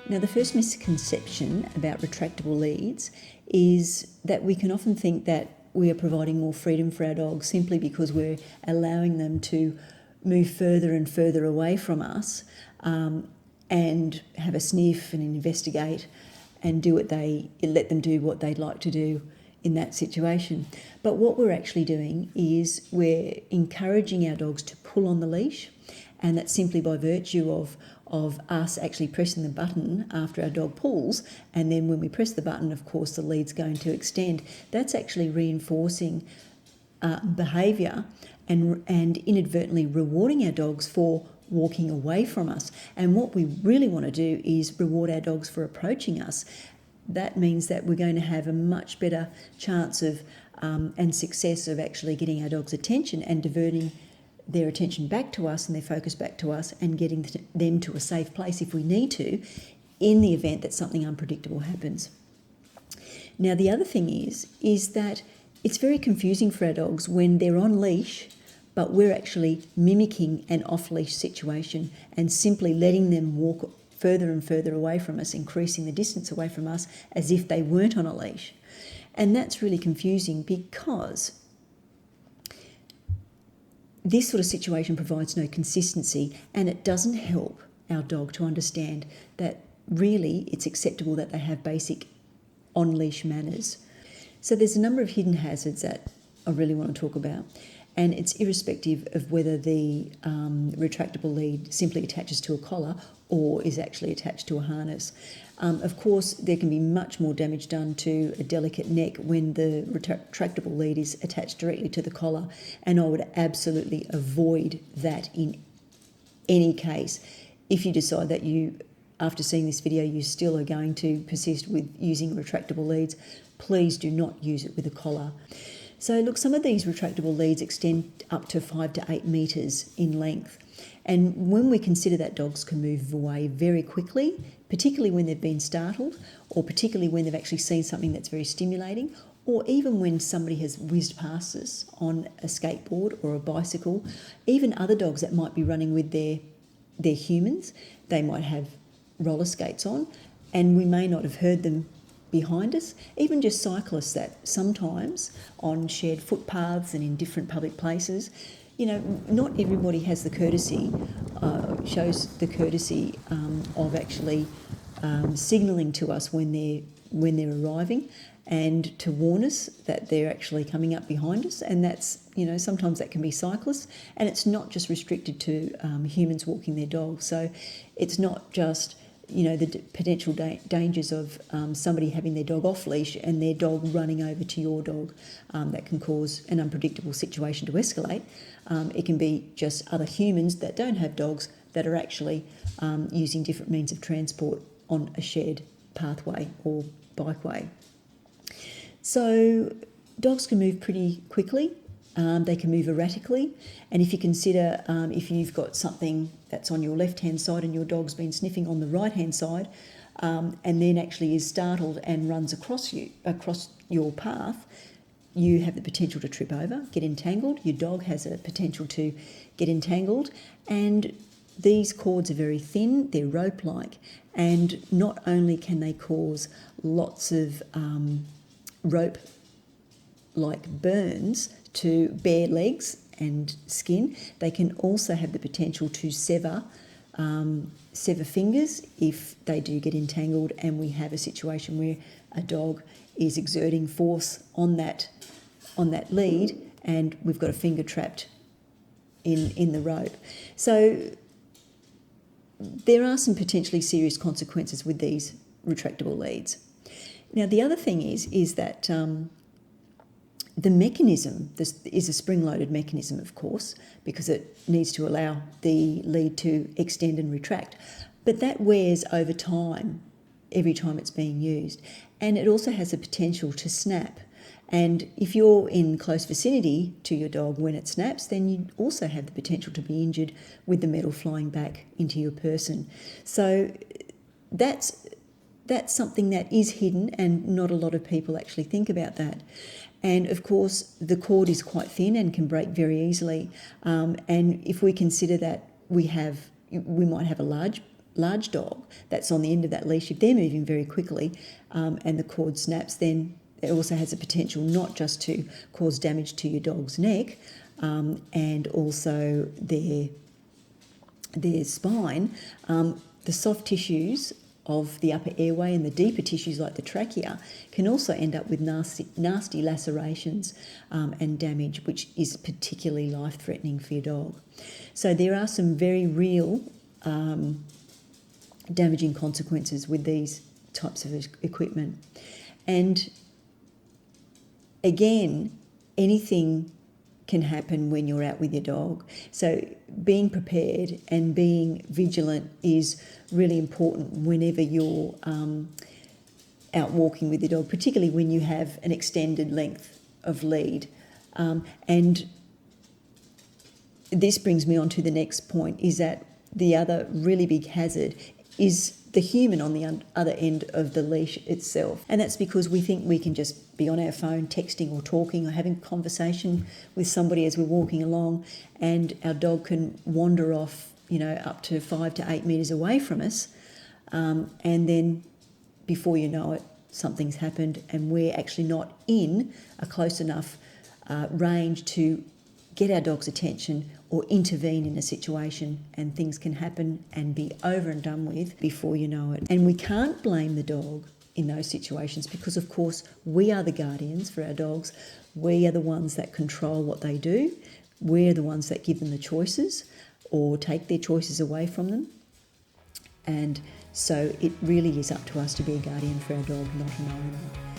Now, the first misconception about retractable leads is that we can often think that we are providing more freedom for our dogs simply because we're allowing them to move further and further away from us and have a sniff and investigate and let them do what they'd like to do in that situation. But what we're actually doing is we're encouraging our dogs to pull on the leash, and that's simply by virtue of us actually pressing the button after our dog pulls, and then when we press the button, of course, the lead's going to extend. That's actually reinforcing behaviour and inadvertently rewarding our dogs for walking away from us. And what we really want to do is reward our dogs for approaching us. That means that we're going to have a much better chance of and success of actually getting our dog's attention and diverting their attention back to us and their focus back to us and getting them to a safe place if we need to, in the event that something unpredictable happens. Now, the other thing is that it's very confusing for our dogs when they're on leash, but we're actually mimicking an off-leash situation and simply letting them walk further and further away from us, increasing the distance away from us as if they weren't on a leash. And that's really confusing because this sort of situation provides no consistency, and it doesn't help our dog to understand that really it's acceptable that they have basic on-leash manners. So there's a number of hidden hazards that I really want to talk about, and it's irrespective of whether the retractable lead simply attaches to a collar or is actually attached to a harness. Of course, there can be much more damage done to a delicate neck when the retractable lead is attached directly to the collar, and I would absolutely avoid that in any case. If you decide that after seeing this video, you still are going to persist with using retractable leads, please do not use it with a collar. So look, some of these retractable leads extend up to 5 to 8 metres in length. And when we consider that dogs can move away very quickly, particularly when they've been startled, or particularly when they've actually seen something that's very stimulating, or even when somebody has whizzed past us on a skateboard or a bicycle, even other dogs that might be running with their humans, they might have roller skates on, and we may not have heard them behind us. Even just cyclists that sometimes on shared footpaths and in different public places, not everybody has the courtesy, shows the courtesy of actually signalling to us when they're arriving and to warn us that they're actually coming up behind us. And that's, sometimes that can be cyclists, and it's not just restricted to humans walking their dogs. So it's not just the potential dangers of somebody having their dog off leash and their dog running over to your dog that can cause an unpredictable situation to escalate. It can be just other humans that don't have dogs that are actually using different means of transport on a shared pathway or bikeway. So dogs can move pretty quickly. They can move erratically, and if you consider if you've got something that's on your left-hand side and your dog's been sniffing on the right-hand side and then actually is startled and runs across your path, you have the potential to trip over, get entangled. Your dog has a potential to get entangled, and these cords are very thin, they're rope-like, and not only can they cause lots of rope-like burns to bare legs and skin, they can also have the potential to sever fingers if they do get entangled, and we have a situation where a dog is exerting force on that lead and we've got a finger trapped in the rope. So there are some potentially serious consequences with these retractable leads. Now, the other thing is that the mechanism, this is a spring-loaded mechanism, of course, because it needs to allow the lead to extend and retract. But that wears over time, every time it's being used. And it also has the potential to snap. And if you're in close vicinity to your dog when it snaps, then you also have the potential to be injured with the metal flying back into your person. So that's something that is hidden, and not a lot of people actually think about that. And of course, the cord is quite thin and can break very easily. And if we consider that we might have a large large dog that's on the end of that leash, if they're moving very quickly and the cord snaps, then it also has a potential not just to cause damage to your dog's neck and also their spine, the soft tissues of the upper airway and the deeper tissues like the trachea can also end up with nasty lacerations and damage, which is particularly life-threatening for your dog. So there are some very real damaging consequences with these types of equipment. And again, anything can happen when you're out with your dog. So being prepared and being vigilant is really important whenever you're out walking with your dog, particularly when you have an extended length of lead. And this brings me on to the next point, is that the other really big hazard is the human on the other end of the leash itself. And that's because we think we can just be on our phone texting or talking or having a conversation with somebody as we're walking along, and our dog can wander off, up to 5 to 8 metres away from us. And then before you know it, something's happened and we're actually not in a close enough range to get our dog's attention or intervene in a situation, and things can happen and be over and done with before you know it. And we can't blame the dog in those situations because, of course, we are the guardians for our dogs. We are the ones that control what they do. We're the ones that give them the choices or take their choices away from them. And so it really is up to us to be a guardian for our dog, not an owner.